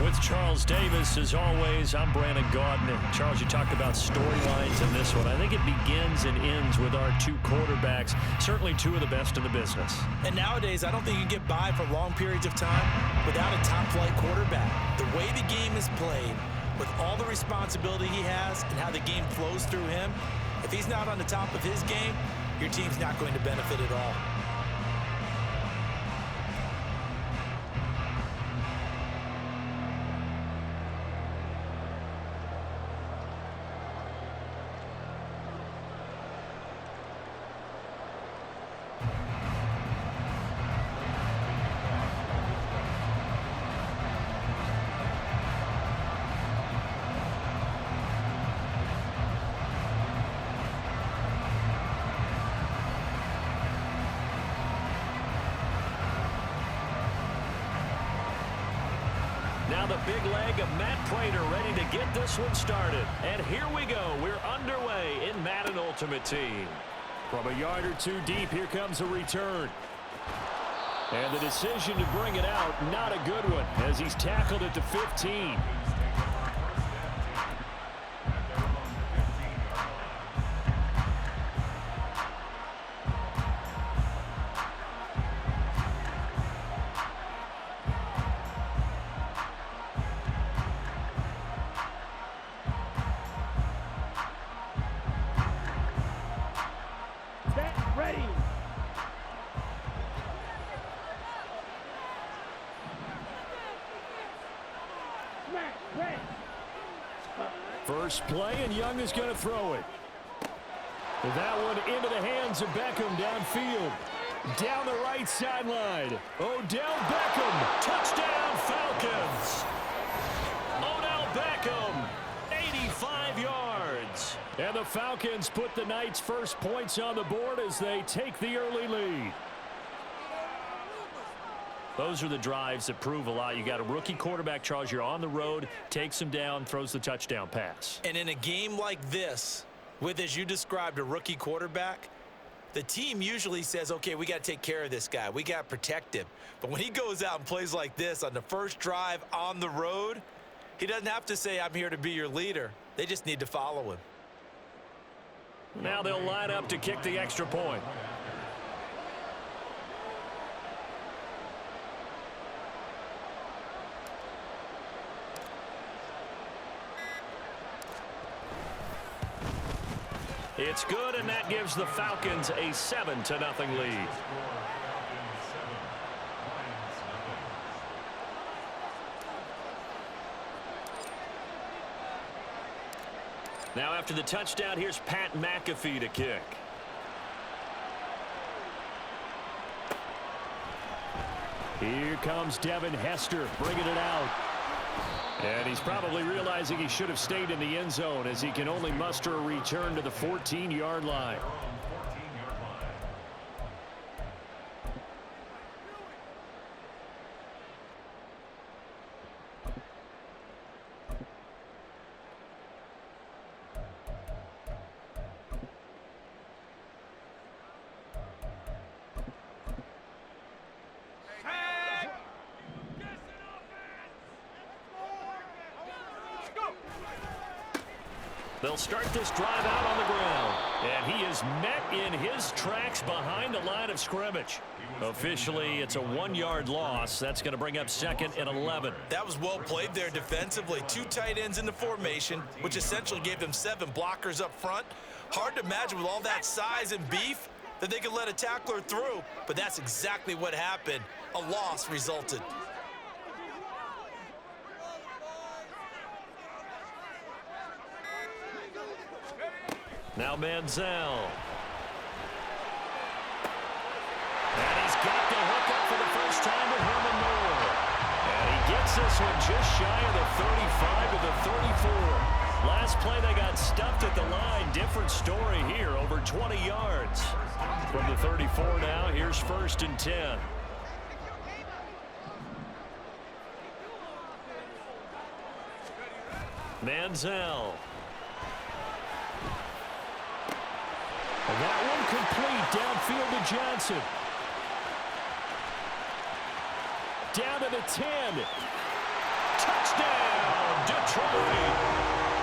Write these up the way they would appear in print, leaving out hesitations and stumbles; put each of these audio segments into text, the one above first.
With Charles Davis, as always, I'm Brandon Gaudin. Charles, you talked about storylines in this one. I think it begins and ends with our two quarterbacks, certainly two of the best in the business. And nowadays, I don't think you can get by for long periods of time without a top-flight quarterback. The way the game is played, with all the responsibility he has and how the game flows through him, if he's not on the top of his game, your team's not going to benefit at all. Now the big leg of Matt Prater ready to get this one started. And here we go. We're underway in Madden Ultimate Team. From a yard or two deep, here comes a return. And the decision to bring it out, not a good one, as he's tackled at the 15. Ready. First play, and Young is going to throw it. That one into the hands of Beckham downfield. Down the right sideline. Odell Beckham. Touchdown, Falcons. Odell Beckham. 85 yards. And the Falcons put the Knights' first points on the board as they take the early lead. Those are the drives that prove a lot. You got a rookie quarterback, Charles. You're on the road, takes him down, throws the touchdown pass. And in a game like this, with, as you described, a rookie quarterback, the team usually says, okay, we got to take care of this guy. We got to protect him. But when he goes out and plays like this on the first drive on the road, he doesn't have to say, I'm here to be your leader. They just need to follow him. Now they'll line up to kick the extra point. It's good, and that gives the Falcons a 7-0 lead. Now after the touchdown, here's Pat McAfee to kick. Here comes Devin Hester bringing it out. And he's probably realizing he should have stayed in the end zone as he can only muster a return to the 14-yard line. They'll start this drive out on the ground. And he is met in his tracks behind the line of scrimmage. Officially, it's a 1-yard loss. That's going to bring up second and 11. That was well played there defensively. 2 tight ends in the formation, which essentially gave them 7 blockers up front. Hard to imagine with all that size and beef that they could let a tackler through. But that's exactly what happened. A loss resulted. Now Manziel. And he's got the hook up for the first time with Herman Moore. And he gets this one just shy of the 35 to the 34. Last play they got stuffed at the line. Different story here, over 20 yards. From the 34 now, here's 1st and 10. Manziel. And that one complete downfield to Johnson. Down to the 10. Touchdown, Detroit.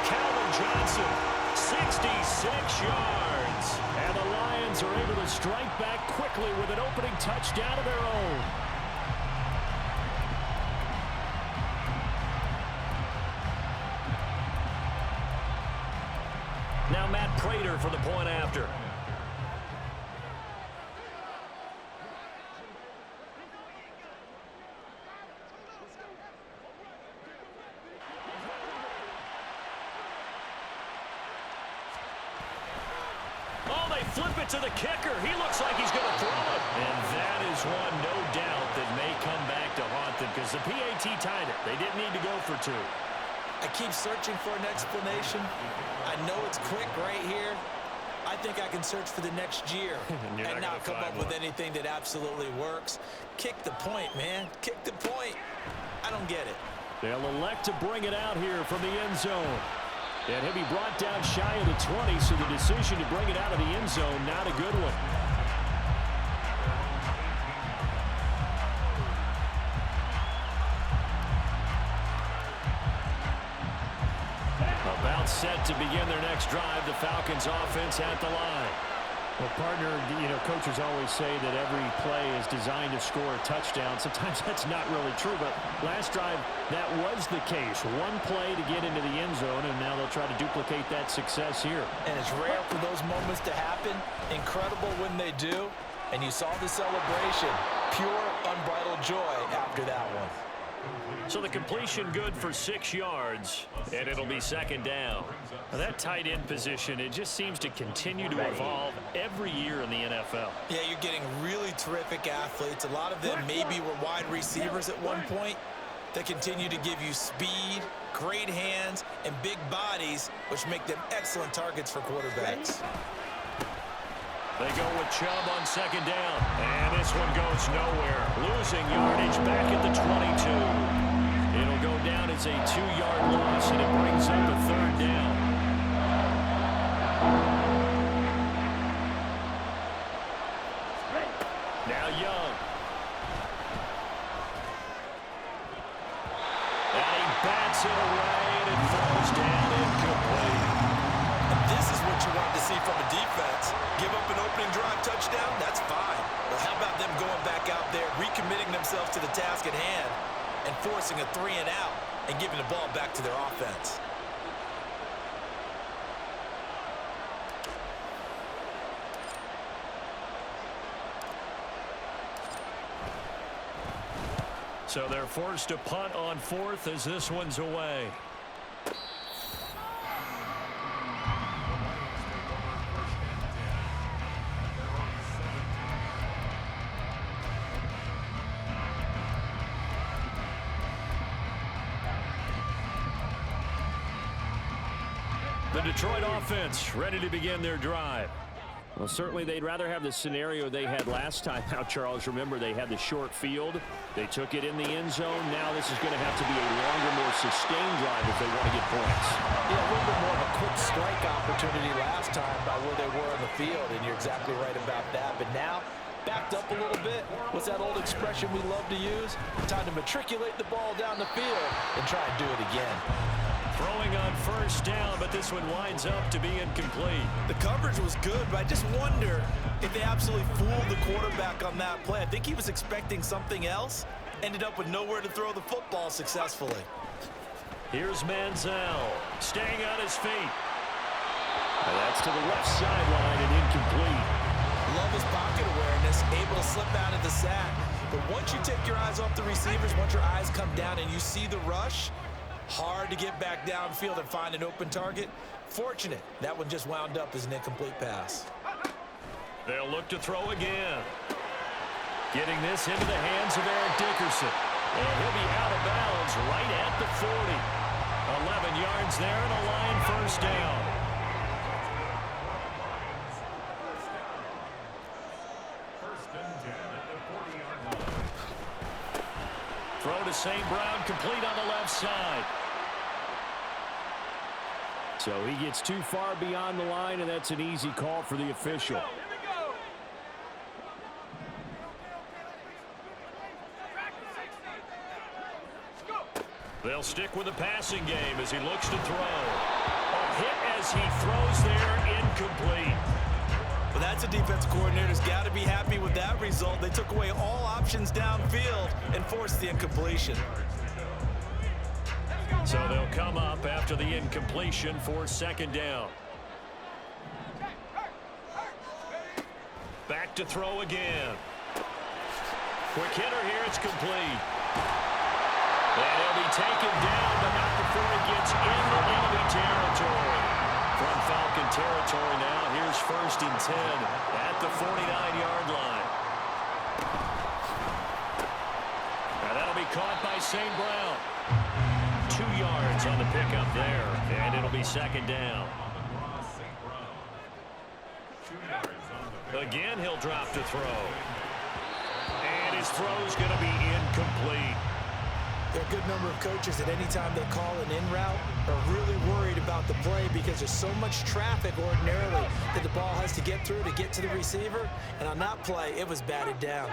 Calvin Johnson, 66 yards. And the Lions are able to strike back quickly with an opening touchdown of their own. Now Matt Prater for the point after. Oh, they flip it to the kicker. He looks like he's going to throw it. And that is one, no doubt, that may come back to haunt them because the PAT tied it. They didn't need to go for two. I keep searching for an explanation. I know it's quick right here. I think I can search for the next year and not come up with anything that absolutely works. Kick the point, man. Kick the point. I don't get it. They'll elect to bring it out here from the end zone. And he'll be brought down shy of the 20, so the decision to bring it out of the end zone, not a good one. About set to begin their next drive, the Falcons offense at the line. Well, partner, coaches always say that every play is designed to score a touchdown. Sometimes that's not really true, but last drive, that was the case. One play to get into the end zone, and now they'll try to duplicate that success here. And it's rare for those moments to happen. Incredible when they do. And you saw the celebration. Pure, unbridled joy after that one. So the completion good for 6 yards, and it'll be second down. Now that tight end position, it just seems to continue to evolve every year in the NFL. Yeah, you're getting really terrific athletes. A lot of them maybe were wide receivers at one point. They continue to give you speed, great hands, and big bodies, which make them excellent targets for quarterbacks. They go with Chubb on second down. And this one goes nowhere. Losing yardage back at the 22. It'll go down as a 2-yard loss, and it brings up a third down. Now Young. And he bats it away, and it falls down incomplete. This is what you want to see from a defense. Give up an opening drive touchdown, that's fine. But how about them going back out there, recommitting themselves to the task at hand, and forcing a 3 and out, and giving the ball back to their offense. So they're forced to punt on fourth as this one's away. The Detroit offense ready to begin their drive. Well, certainly they'd rather have the scenario they had last time out, Charles. Remember, they had the short field. They took it in the end zone. Now this is going to have to be a longer, more sustained drive if they want to get points. Yeah, a little bit more of a quick strike opportunity last time by where they were on the field, and you're exactly right about that. But now, backed up a little bit. What's that old expression we love to use? Time to matriculate the ball down the field and try and do it again. Throwing on first down, but this one winds up to be incomplete. The coverage was good, but I just wonder if they absolutely fooled the quarterback on that play. I think he was expecting something else. Ended up with nowhere to throw the football successfully. Here's Manziel staying on his feet. And that's to the left sideline and incomplete. Love his pocket awareness, able to slip out of the sack. But once you take your eyes off the receivers, once your eyes come down and you see the rush, hard to get back downfield and find an open target. Fortunate, that one just wound up as an incomplete pass. They'll look to throw again. Getting this into the hands of Eric Dickerson. And he'll be out of bounds right at the 40. 11 yards there and a Lion first down. Throw to St. Brown, complete on the left side. So he gets too far beyond the line, and that's an easy call for the official. They'll stick with the passing game as he looks to throw. A hit as he throws there, incomplete. Well, that's a defensive coordinator's got to be happy with that result. They took away all options downfield and forced the incompletion. So they'll come up after the incompletion for second down. Back to throw again. Quick hitter here, it's complete. And he'll be taken down, but not before he gets into enemy territory. From Falcon territory now, here's 1st and 10 at the 49-yard line. And that'll be caught by St. Brown. 2 yards on the pickup there, and it'll be second down. Again, he'll drop to throw. And his throw's going to be incomplete. There are a good number of coaches that any time they call an in route are really worried about the play because there's so much traffic ordinarily that the ball has to get through to get to the receiver. And on that play, it was batted down.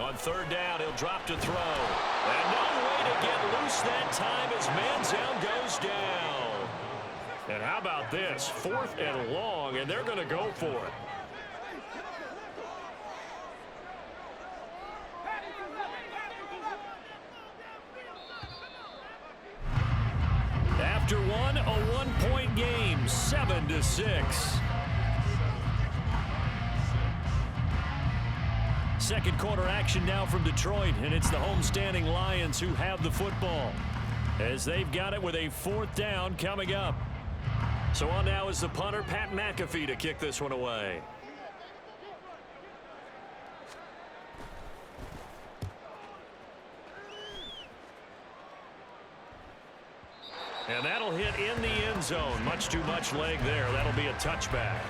On 3rd down, he'll drop to throw. And no way to get loose that time as Manziel goes down. And how about this? 4th and long, and they're going to go for it. After one, a one-point game, 7-6. Second quarter action now from Detroit, and it's the homestanding Lions who have the football as they've got it with a 4th down coming up. So on now is the punter, Pat McAfee, to kick this one away. And that'll hit in the end zone. Much too much leg there. That'll be a touchback.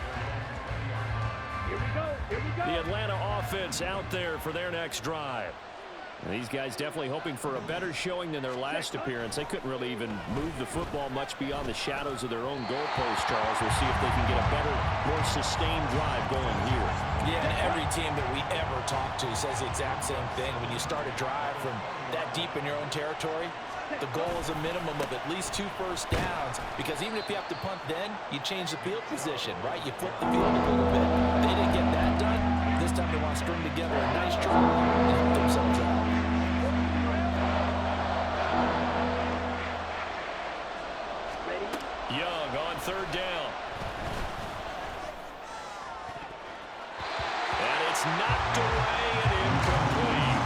Here we go. The Atlanta offense out there for their next drive. And these guys definitely hoping for a better showing than their last appearance. They couldn't really even move the football much beyond the shadows of their own goalpost, Charles. We'll see if they can get a better, more sustained drive going here. Yeah, and every team that we ever talk to says the exact same thing. When you start a drive from that deep in your own territory, the goal is a minimum of at least 2 first downs, because even if you have to punt then, you change the field position, right? You flip the field a little bit. They didn't get that done. This time they want to string together a nice drive and help themselves out. Young on 3rd down. And it's knocked away and incomplete.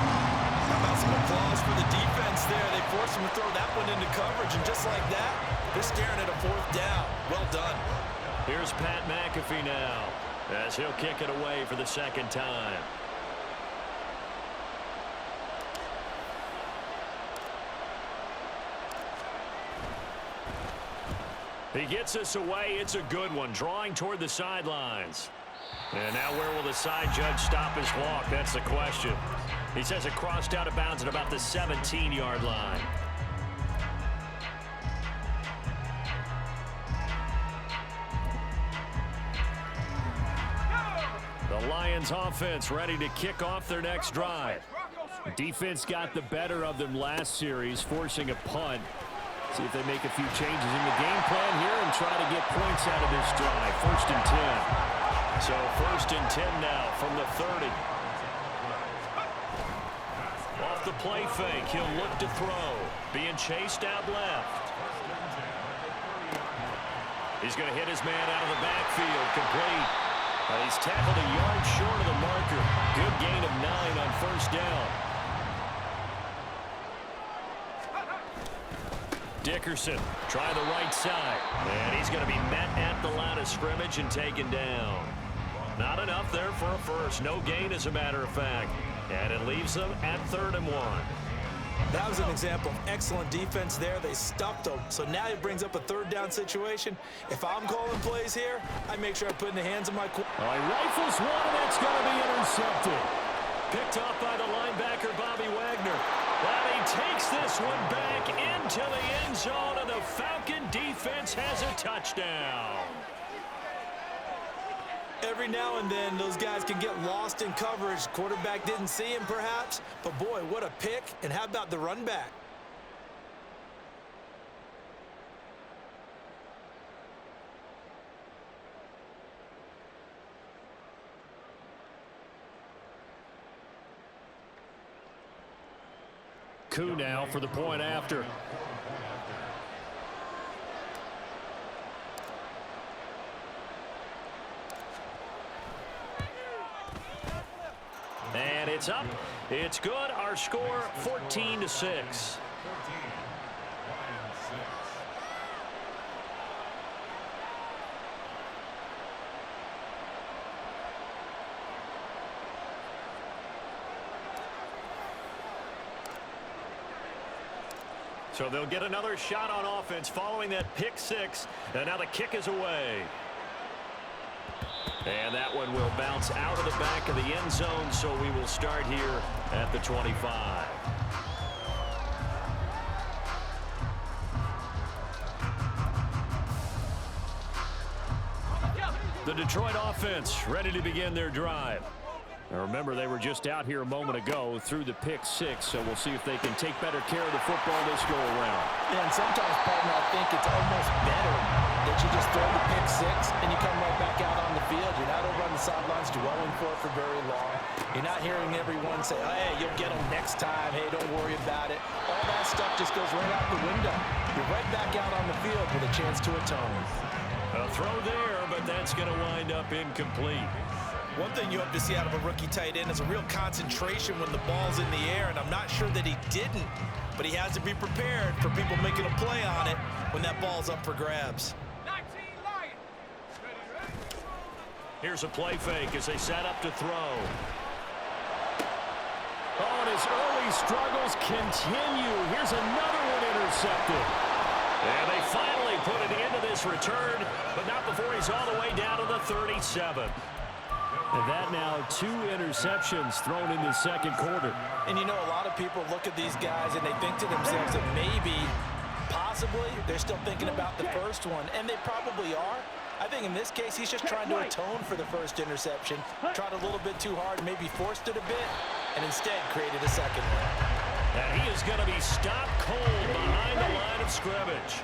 How about some applause for the defense there? They forced him to throw that one into coverage, and just like that, they're staring at a 4th down. Well done. Here's Pat McAfee now as he'll kick it away for the 2nd time. He gets us away. It's a good one, drawing toward the sidelines. And now where will the side judge stop his walk? That's the question. He says it crossed out of bounds at about the 17-yard line. The Lions offense ready to kick off their next drive. Defense got the better of them last series, forcing a punt. See if they make a few changes in the game plan here and try to get points out of this drive. 1st and 10. So 1st and 10 now from the 30. Off the play fake, he'll look to throw. Being chased out left. He's going to hit his man out of the backfield, complete. He's tackled a yard short of the marker. Good gain of 9 on 1st down. Dickerson, try the right side. And he's going to be met at the line of scrimmage and taken down. Not enough there for a first. No gain, as a matter of fact. And it leaves them at 3rd and 1. That was an example of excellent defense there. They stuffed them. So now it brings up a 3rd down situation. If I'm calling plays here, I make sure I put in the hands of my quarterback. All right, rifles one, and it's going to be intercepted. Picked off by the linebacker, Bobby Wagner. And he takes this one back into the end zone, and the Falcon defense has a touchdown. Every now and then, those guys can get lost in coverage. Quarterback didn't see him, perhaps. But, boy, what a pick. And how about the run back? Koo now for the point after. And it's up. It's good. Our score 14-6. So they'll get another shot on offense following that pick six. And now the kick is away. And that one will bounce out of the back of the end zone, so we will start here at the 25. The Detroit offense ready to begin their drive. Now remember, they were just out here a moment ago through the pick six, so we'll see if they can take better care of the football this go around. Yeah, and sometimes, partner, I think it's almost better that you just throw the pick six and you come right back out on the field. You're not over on the sidelines dwelling for it for very long. You're not hearing everyone say, oh, hey, you'll get them next time. Hey, don't worry about it. All that stuff just goes right out the window. You're right back out on the field with a chance to atone. A throw there, but that's going to wind up incomplete. One thing you hope to see out of a rookie tight end is a real concentration when the ball's in the air, and I'm not sure that he didn't, but he has to be prepared for people making a play on it when that ball's up for grabs. Here's a play fake as they set up to throw. Oh, and his early struggles continue. Here's another one intercepted. And they finally put it into this return, but not before he's all the way down to the 37. And that now 2 interceptions thrown in the second quarter. And you know, a lot of people look at these guys and they think to themselves that maybe, possibly, they're still thinking about the first one. And they probably are. I think in this case, he's just trying to atone for the first interception. Tried a little bit too hard, maybe forced it a bit, and instead created a second one. And he is going to be stopped cold behind the line of scrimmage.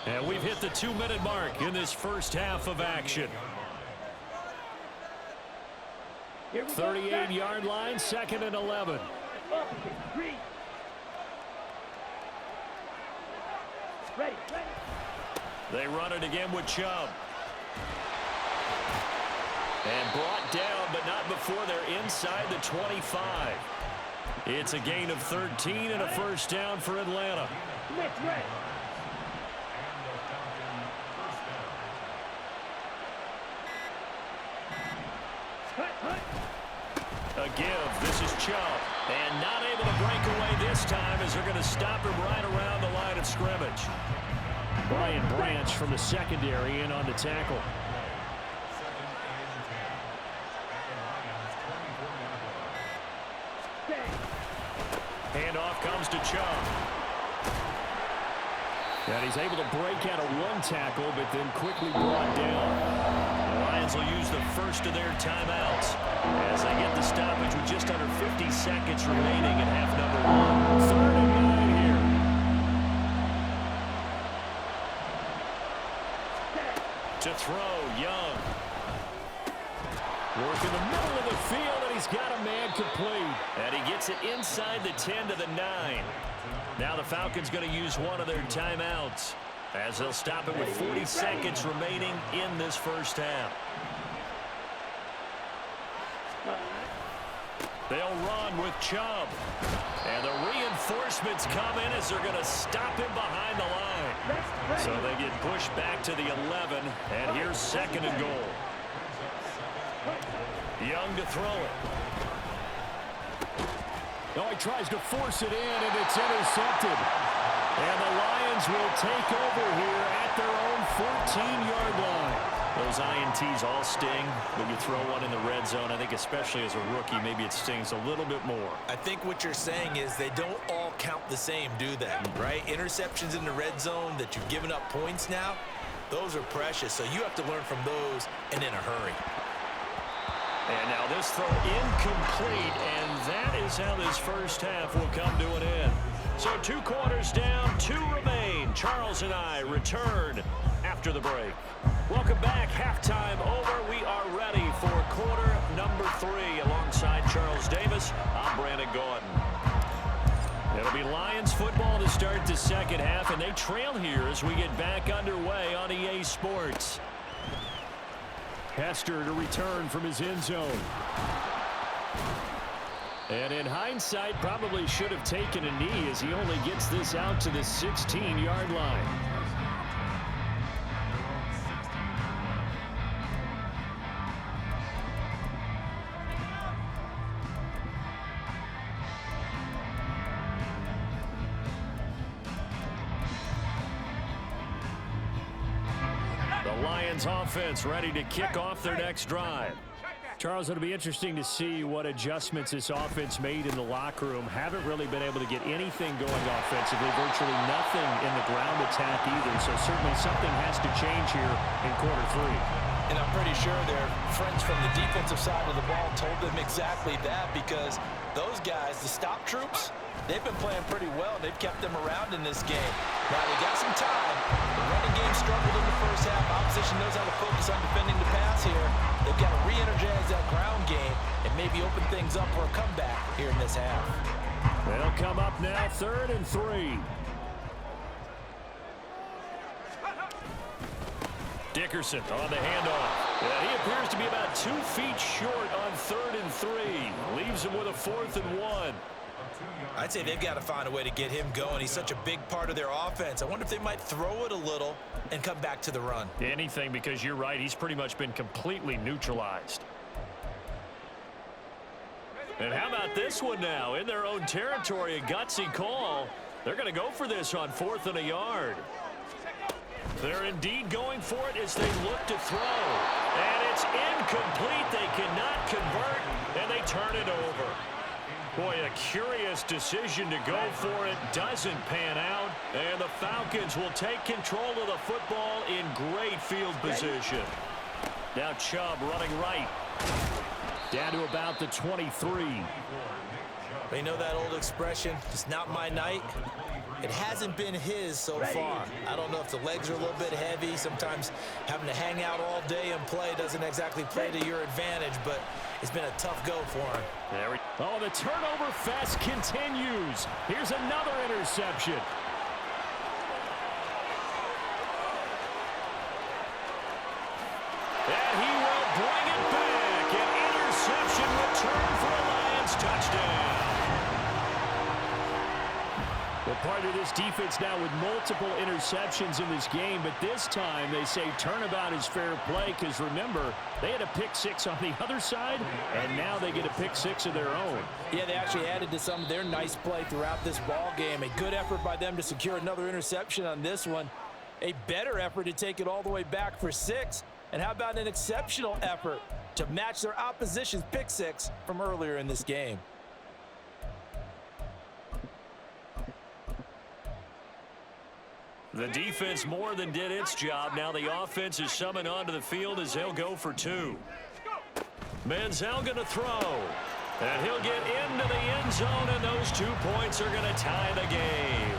And we've hit the 2-minute mark in this first half of action. 38-yard line, 2nd and 11. They run it again with Chubb. And brought down, but not before they're inside the 25. It's a gain of 13 and a first down for Atlanta. A give. This is Chubb. And not able to break away this time as they're going to stop him right around the line of scrimmage. Brian Branch from the secondary in on the tackle. Handoff comes to Chubb. And he's able to break out of one tackle, but then quickly brought down. The Lions will use the first of their timeouts as they get the stoppage with just under 50 seconds remaining in half number 1. 3rd and 9 here. To throw, Young. Work in the middle of the field, and he's got a man complete. And he gets it inside the 10 to the 9. Now the Falcons going to use one of their timeouts as they'll stop it with 40 seconds remaining in this first half. They'll run with Chubb. And the reinforcements come in as they're going to stop him behind the line. So they get pushed back to the 11, and here's 2nd and goal. Young to throw it. Oh, he tries to force it in, and it's intercepted. And the Lions will take over here at their own 14-yard line. Those INTs all sting, but you throw one in the red zone, I think especially as a rookie, maybe it stings a little bit more. I think what you're saying is they don't all count the same, do they? Right? Interceptions in the red zone that you've given up points now, those are precious. So you have to learn from those and in a hurry. And now this throw incomplete, and that is how this first half will come to an end. So 2 quarters down, 2 remain. Charles and I return after the break. Welcome back. Halftime over. We are ready for quarter number 3. Alongside Charles Davis, I'm Brandon Gordon. It'll be Lions football to start the second half, and they trail here as we get back underway on EA Sports. Hester to return from his end zone. And in hindsight, probably should have taken a knee as he only gets this out to the 16-yard line. The Lions offense ready to kick off their next drive. Charles, it'll be interesting to see what adjustments this offense made in the locker room. Haven't really been able to get anything going offensively, virtually nothing in the ground attack either. So certainly something has to change here in quarter 3. And I'm pretty sure their friends from the defensive side of the ball told them exactly that, because those guys, the stop troops, they've been playing pretty well. They've kept them around in this game. Now they got some time. The running game struggled in the first half. Opposition knows how to focus on defending the pass here. They've got to re-energize that ground game and maybe open things up for a comeback here in this half. They'll come up now, 3rd and 3. Dickerson on the handoff. Yeah, he appears to be about 2 feet short on 3rd and 3. Leaves him with a 4th and 1. I'd say they've got to find a way to get him going. He's such a big part of their offense. I wonder if they might throw it a little and come back to the run. Anything, because you're right. He's pretty much been completely neutralized. And how about this one now? In their own territory, a gutsy call. They're going to go for this on 4th and a yard. They're indeed going for it as they look to throw. And it's incomplete. They cannot convert, and they turn it over. Boy, a curious decision to go for it. Doesn't pan out. And the Falcons will take control of the football in great field position. Now Chubb running right. Down to about the 23. They know that old expression, it's not my night. It hasn't been his so far. I don't know if the legs are a little bit heavy. Sometimes having to hang out all day and play doesn't exactly play to your advantage, but it's been a tough go for him. Oh, the turnover fest continues. Here's another interception. And he will bring it back. An interception return for a Lions touchdown. Well, part of this defense now with multiple interceptions in this game, but this time they say turnabout is fair play because, remember, they had a pick 6 on the other side, and now they get a pick 6 of their own. Yeah, they actually added to some of their nice play throughout this ball game. A good effort by them to secure another interception on this one. A better effort to take it all the way back for 6. And how about an exceptional effort to match their opposition's pick 6 from earlier in this game? The defense more than did its job. Now the offense is summoned onto the field as they'll go for 2. Manziel going to throw. And he'll get into the end zone, and those 2 points are going to tie the game.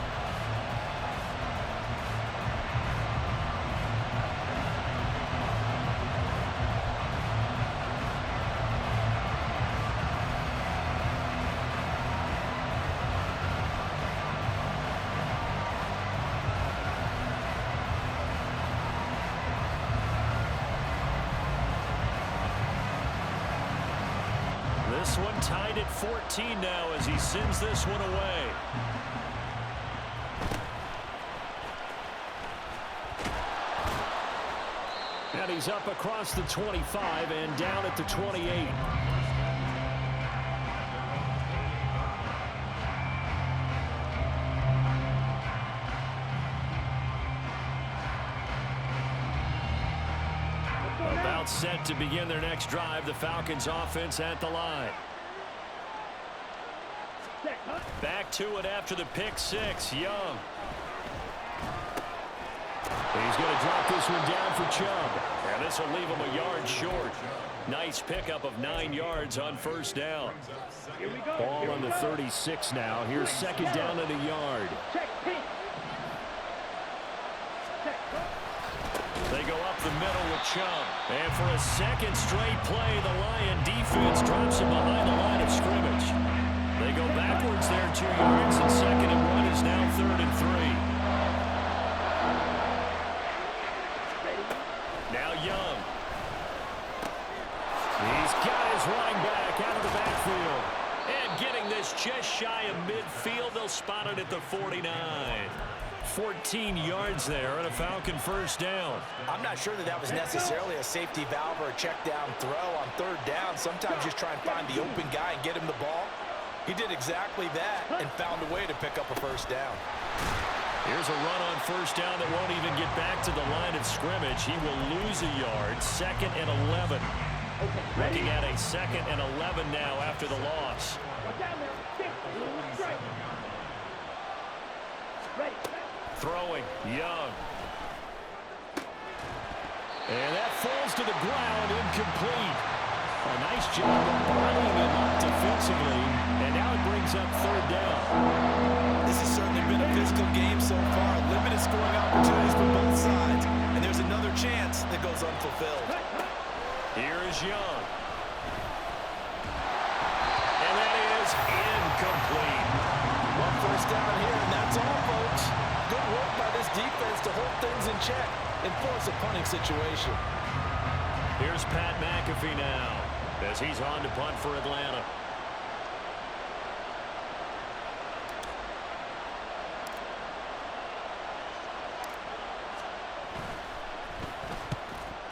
This one tied at 14 now as he sends this one away. And he's up across the 25 and down at the 28. About set to begin their next drive. The Falcons offense at the line. Back to it after the pick 6. Young. He's going to drop this one down for Chubb. And this will leave him a yard short. Nice pickup of 9 yards on first down. Ball on the 36 now. Here's second down and a yard. They go up the middle with Chubb. And for a second straight play, the Lion defense drops him behind the line of scrimmage. They go backwards there 2 yards, and 2nd and 1 is now 3rd and 3. Now Young. He's got his running back out of the backfield. And getting this just shy of midfield, they'll spot it at the 49. 14 yards there and a Falcon first down. I'm not sure that was necessarily a safety valve or a check down throw on 3rd down. Sometimes just try and find the open guy and get him the ball. He did exactly that and found a way to pick up a first down. Here's a run on 1st down that won't even get back to the line of scrimmage. He will lose a yard. 2nd and 11. Looking at a 2nd and 11 now after the loss. Throwing, Young. And that falls to the ground, incomplete. A nice job of bottling him up defensively, and now it brings up 3rd down. This has certainly been a physical game so far. Limited scoring opportunities for both sides, and there's another chance that goes unfulfilled. Here is Young. And that is incomplete. One first down here, and that's all, folks. Good work by this defense to hold things in check and force a punting situation. Here's Pat McAfee now as he's on to punt for Atlanta.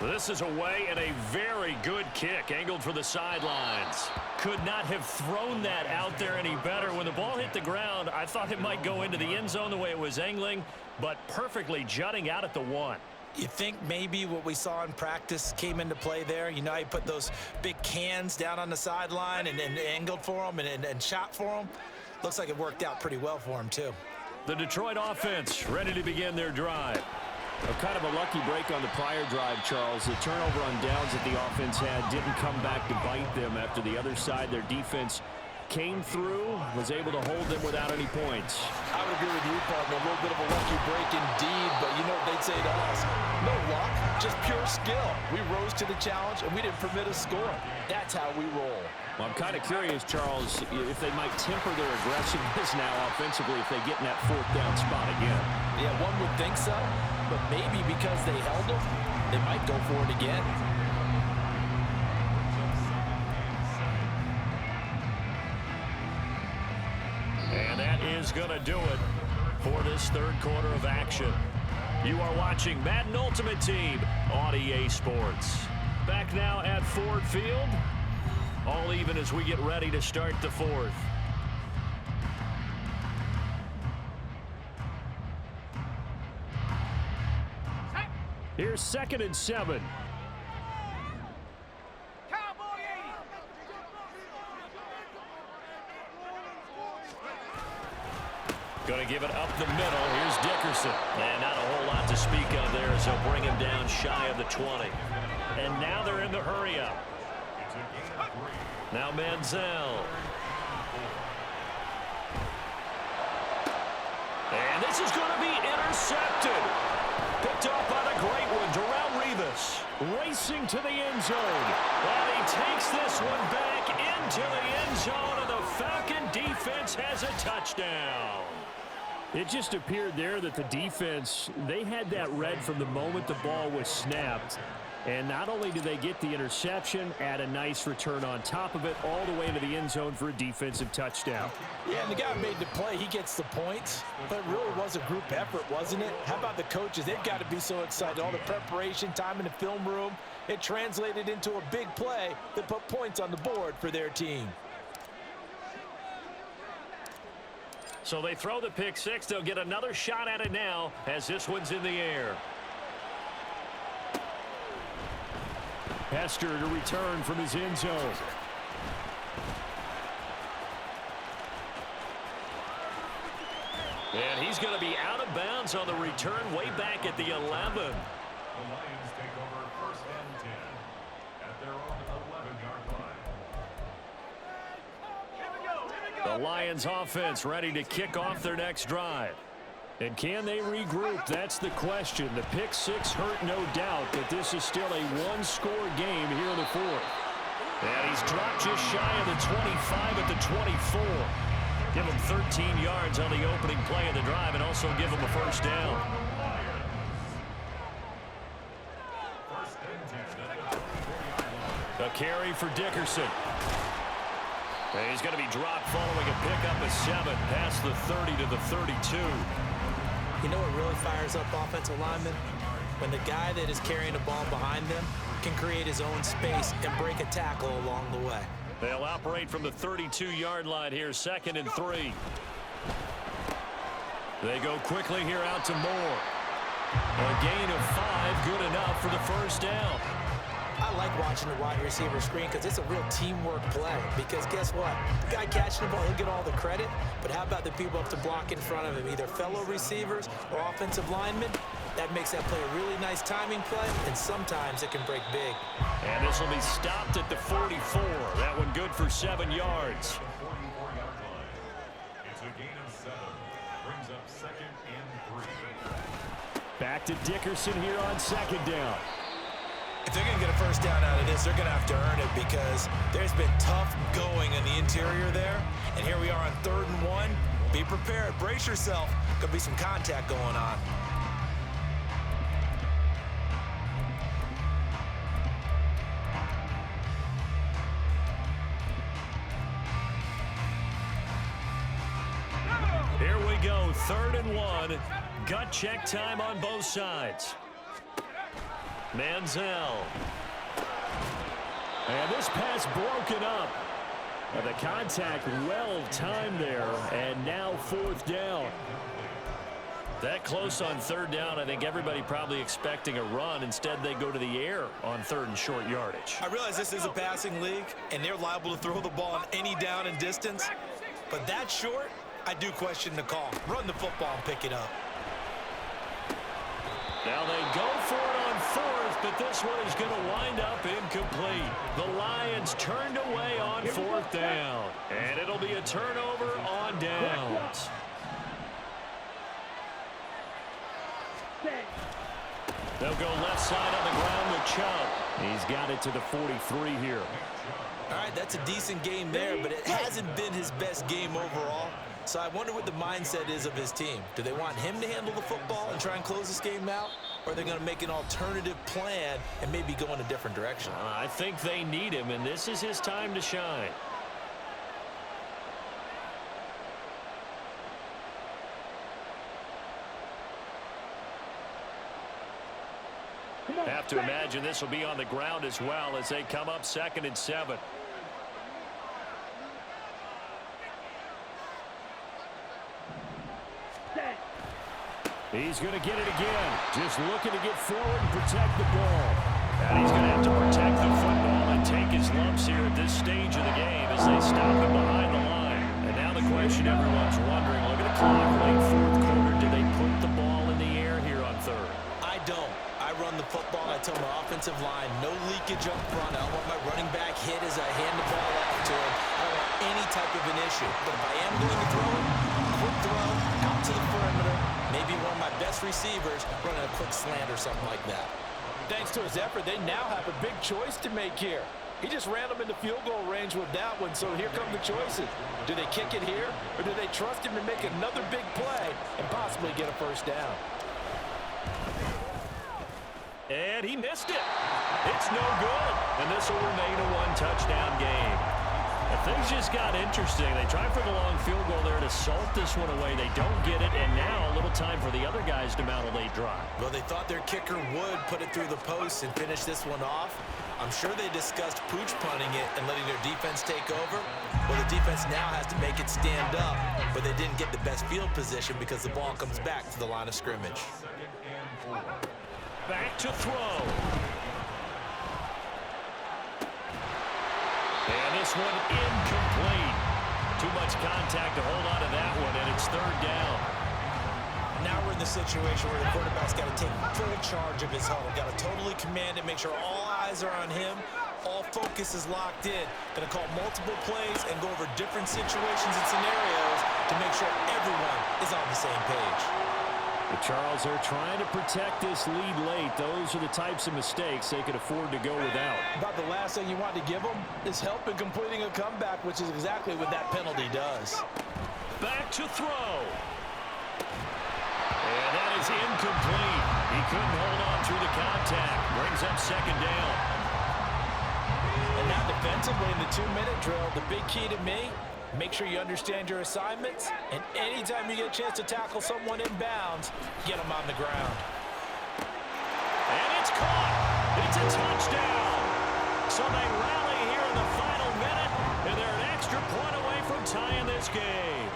This is away and a very good kick angled for the sidelines. Could not have thrown that out there any better. When the ball hit the ground, I thought it might go into the end zone the way it was angling, but perfectly jutting out at the 1. You think maybe what we saw in practice came into play there? You know, he put those big cans down on the sideline and angled for them and shot for them. Looks like it worked out pretty well for him, too. The Detroit offense ready to begin their drive. Kind of a lucky break on the prior drive, Charles. The turnover on downs that the offense had didn't come back to bite them after the other side. Their defense came through, was able to hold them without any points. I would agree with you, partner. A little bit of a lucky break indeed, but you know what they'd say to us? No luck, just pure skill. We rose to the challenge, and we didn't permit a score. That's how we roll. Well, I'm kind of curious, Charles, if they might temper their aggressiveness now offensively if they get in that 4th down spot again. Yeah, one would think so, but maybe because they held them, they might go for it again. And that is going to do it for this 3rd quarter of action. You are watching Madden Ultimate Team on EA Sports. Back now at Ford Field. All even as we get ready to start the 4th. Here's 2nd and 7. Going to give it up the middle. Here's Dickerson. And not a whole lot to speak of there as they'll bring him down shy of the 20. And now they're in the hurry-up. Now Manziel. And this is going to be intercepted. Picked off by the great one, Darrelle Revis. Racing to the end zone. And he takes this one back into the end zone, and the Falcon defense has a touchdown. It just appeared there that the defense, they had that read from the moment the ball was snapped. And not only did they get the interception, add a nice return on top of it, all the way into the end zone for a defensive touchdown. Yeah, and the guy made the play. He gets the points. But it really was a group effort, wasn't it? How about the coaches? They've got to be so excited. All the preparation, time in the film room, it translated into a big play that put points on the board for their team. So they throw the pick six. They'll get another shot at it now as this one's in the air. Hester to return from his end zone. And he's going to be out of bounds on the return way back at the 11. The Lions take over 1st and 10 at their own 11-yard line. The Lions offense ready to kick off their next drive. And can they regroup? That's the question. The pick six hurt, no doubt, but this is still a one-score game here in the fourth. And he's dropped just shy of the 25 at the 24. Give him 13 yards on the opening play of the drive and also give him a first down. A carry for Dickerson. And he's going to be dropped following a pickup of 7 past the 30 to the 32. You know what really fires up offensive linemen? When the guy that is carrying the ball behind them can create his own space and break a tackle along the way. They'll operate from the 32-yard line here, 2nd and 3. They go quickly here out to Moore. A gain of 5, good enough for the first down. I like watching the wide receiver screen because it's a real teamwork play. Because guess what? The guy catching the ball, he'll get all the credit. But how about the people up to block in front of him, either fellow receivers or offensive linemen? That makes that play a really nice timing play, and sometimes it can break big. And this will be stopped at the 44. That one good for 7 yards. It's a gain of 7. Brings up 2nd and 3. Back to Dickerson here on 2nd down. If they're going to get a first down out of this, they're going to have to earn it because there's been tough going in the interior there. And here we are on 3rd and 1. Be prepared. Brace yourself. Could be some contact going on. Here we go, 3rd and 1. Gut check time on both sides. Manziel. And this pass broken up. And the contact well timed there. And now 4th down. That close on 3rd down, I think everybody probably expecting a run. Instead, they go to the air on 3rd and short yardage. I realize this is a passing league, and they're liable to throw the ball on any down and distance. But that short, I do question the call. Run the football and pick it up. Now they go for it on 4th, but this one is going to wind up incomplete. The Lions turned away on 4th down, and it'll be a turnover on downs. They'll go left side on the ground with Chubb. He's got it to the 43 here. All right, that's a decent game there, but it hasn't been his best game overall. So I wonder what the mindset is of his team. Do they want him to handle the football and try and close this game out? Or are they going to make an alternative plan and maybe go in a different direction? I think they need him, and this is his time to shine. Have to imagine this will be on the ground as well as they come up 2nd and 7. He's going to get it again. Just looking to get forward and protect the ball. And he's going to have to protect the football and take his lumps here at this stage of the game as they stop him behind the line. And now the question everyone's wondering, look at the clock, late 4th quarter. Do they put the ball in the air here on 3rd? I don't. I run the football. I tell my offensive line, no leakage up front. I don't want my running back hit as I hand the ball off to him. I don't want any type of an issue. But if I am going to throw it, quick throw, out to the perimeter, maybe one of my best receivers running a quick slant or something like that. Thanks to his effort, they now have a big choice to make here. He just ran them into field goal range with that one, so here come the choices. Do they kick it here, or do they trust him to make another big play and possibly get a first down? And he missed it. It's no good. And this will remain a one-touchdown game. But things just got interesting. They tried for the long field goal there to salt this one away. They don't get it, and now a little time for the other guys to mount a late drive. Well, they thought their kicker would put it through the post and finish this one off. I'm sure they discussed pooch punting it and letting their defense take over. Well, the defense now has to make it stand up, but they didn't get the best field position because the ball comes back to the line of scrimmage. Back to throw. And this one incomplete. Too much contact to hold on to that one, and it's 3rd down. Now we're in the situation where the quarterback's got to take full charge of his huddle. Got to totally command it, make sure all eyes are on him. All focus is locked in. Going to call multiple plays and go over different situations and scenarios to make sure everyone is on the same page. Charles, they're trying to protect this lead late. Those are the types of mistakes they could afford to go without. About the last thing you want to give them is help in completing a comeback, which is exactly what that penalty does. Back to throw. And that is incomplete. He couldn't hold on through the contact. Brings up second down. And now defensively in the 2-minute drill, the big key to me, make sure you understand your assignments, and anytime you get a chance to tackle someone in bounds, get them on the ground. And it's caught. It's a touchdown. So they rally here in the final minute, and they're an extra point away from tying this game.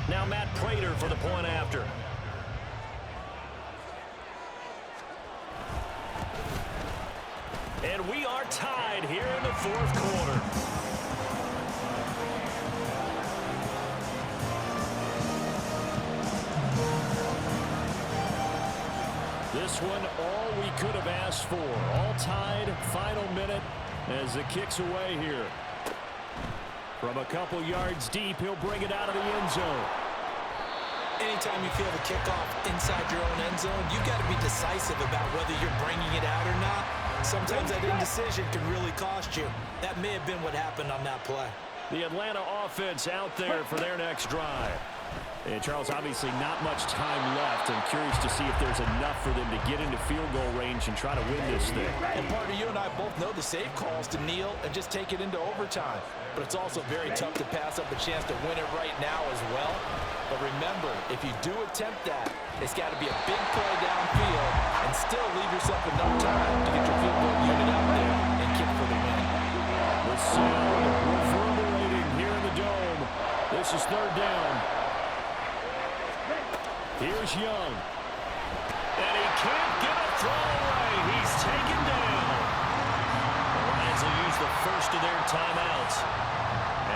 Now Matt Prater for the point after. And we are tied here in the fourth quarter. This one, all we could have asked for. All tied, final minute as the kick's away here. From a couple yards deep, he'll bring it out of the end zone. Anytime you feel the kickoff inside your own end zone, you've got to be decisive about whether you're bringing it out or not. Sometimes that indecision can really cost you. That may have been what happened on that play. The Atlanta offense out there for their next drive. And Charles, obviously not much time left. I'm curious to see if there's enough for them to get into field goal range and try to win this thing. And partner, you and I both know the safe calls to kneel and just take it into overtime. But it's also very tough to pass up a chance to win it right now as well. But remember, if you do attempt that, it's got to be a big play downfield and still leave yourself enough time to get your field goal unit out there and kick for the win. The sound reverberating here in the dome. This is third down. Here's Young. And he can't get a throw away. He's taken down. The Lions will use the first of their timeouts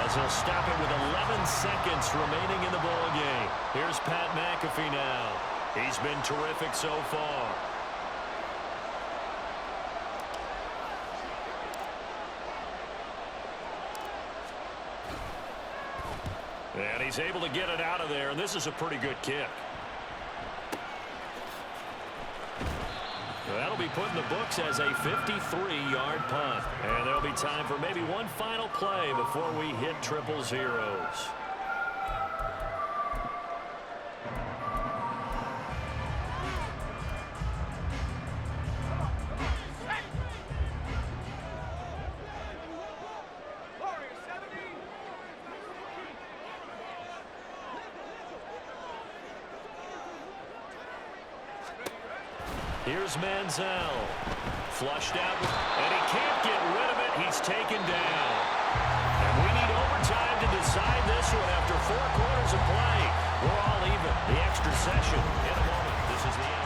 as they'll stop it with 11 seconds remaining in the ball game. Here's Pat McAfee now. He's been terrific so far. And he's able to get it out of there, and this is a pretty good kick. That'll be put in the books as a 53-yard punt. And there'll be time for maybe one final play before we hit triple zeros. Here's Manziel. Flushed out, and he can't get rid of it. He's taken down. And we need overtime to decide this one after 4 quarters of play. We're all even. The extra session in a moment. This is the NFL.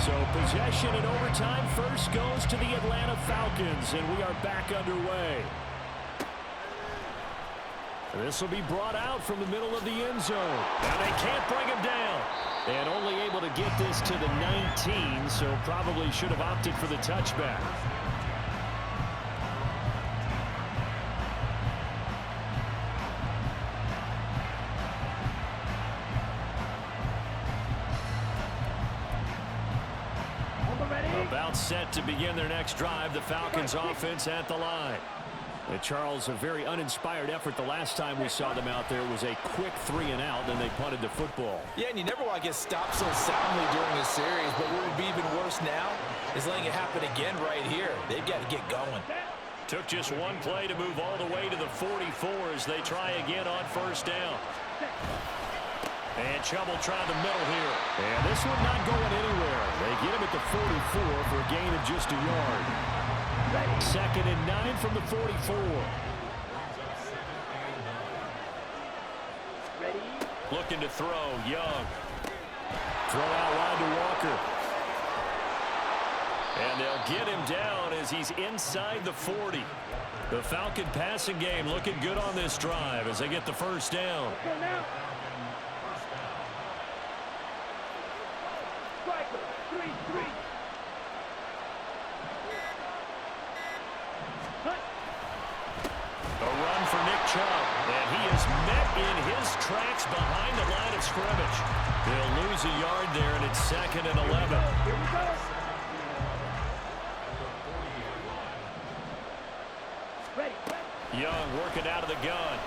So possession in overtime first goes to the Atlanta Falcons, and we are back underway. This will be brought out from the middle of the end zone. And they can't bring him down. And only able to get this to the 19, so probably should have opted for the touchback. About set to begin their next drive. The Falcons offense at the line. And Charles, a very uninspired effort the last time we saw them out there was a quick 3-and-out, then they punted the football. Yeah, and you never want to get stopped so soundly during a series, but what would be even worse now is letting it happen again right here. They've got to get going. Took just one play to move all the way to the 44 as they try again on first down. And trouble trying the middle here. And this one not going anywhere. They get him at the 44 for a gain of just a yard. 2nd and 9 from the 44. Looking to throw. Young. Throw out wide to Walker. And they'll get him down as he's inside the 40. The Falcon passing game looking good on this drive as they get the first down. A run for Nick Chubb, and he is met in his tracks behind the line of scrimmage. They'll lose a yard there, and it's 2nd and 11. Here we go. Young working out of the gun.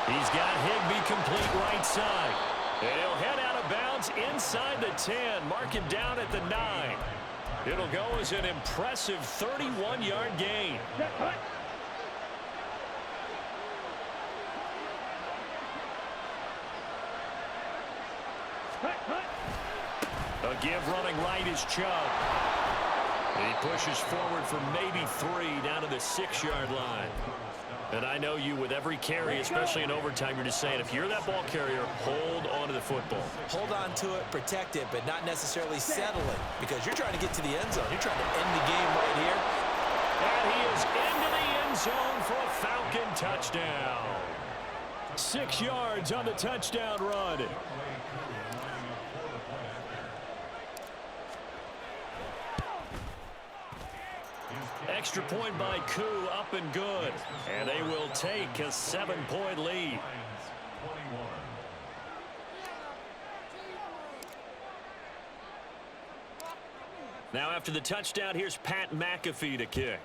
He's got Higbee complete right side. And he'll head out of bounds inside the 10. Mark him down at the 9. It'll go as an impressive 31-yard gain. A give running right is Chubb. He pushes forward for maybe 3 down to the 6-yard line. And I know you with every carry, especially in overtime, you're just saying if you're that ball carrier, hold on to the football. Hold on to it, protect it, but not necessarily settle it because you're trying to get to the end zone. You're trying to end the game right here. And he is into the end zone for a Falcon touchdown. 6 yards on the touchdown run. Extra point by Koo, up and good. And they will take a 7-point lead. Now after the touchdown, here's Pat McAfee to kick.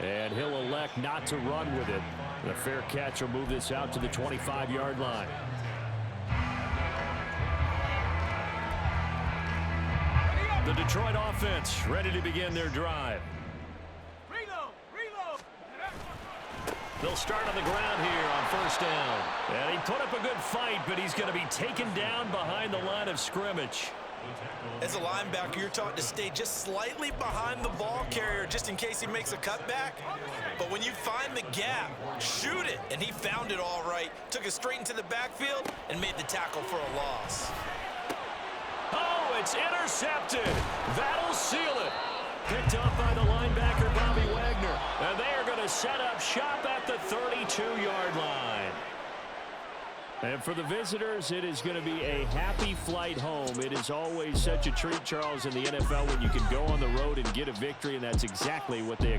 And he'll elect not to run with it. The fair catch will move this out to the 25-yard line. The Detroit offense ready to begin their drive. Reload. They'll start on the ground here on first down. And he put up a good fight, but he's going to be taken down behind the line of scrimmage. As a linebacker, you're taught to stay just slightly behind the ball carrier just in case he makes a cutback. But when you find the gap, shoot it. And he found it all right. Took it straight into the backfield and made the tackle for a loss. Oh, it's intercepted. That'll seal it. Picked up by the linebacker, Bobby Wagner. And they are going to set up shop at the 32-yard line. And for the visitors, it is going to be a happy flight home. It is always such a treat, Charles, in the NFL when you can go on the road and get a victory, and that's exactly what they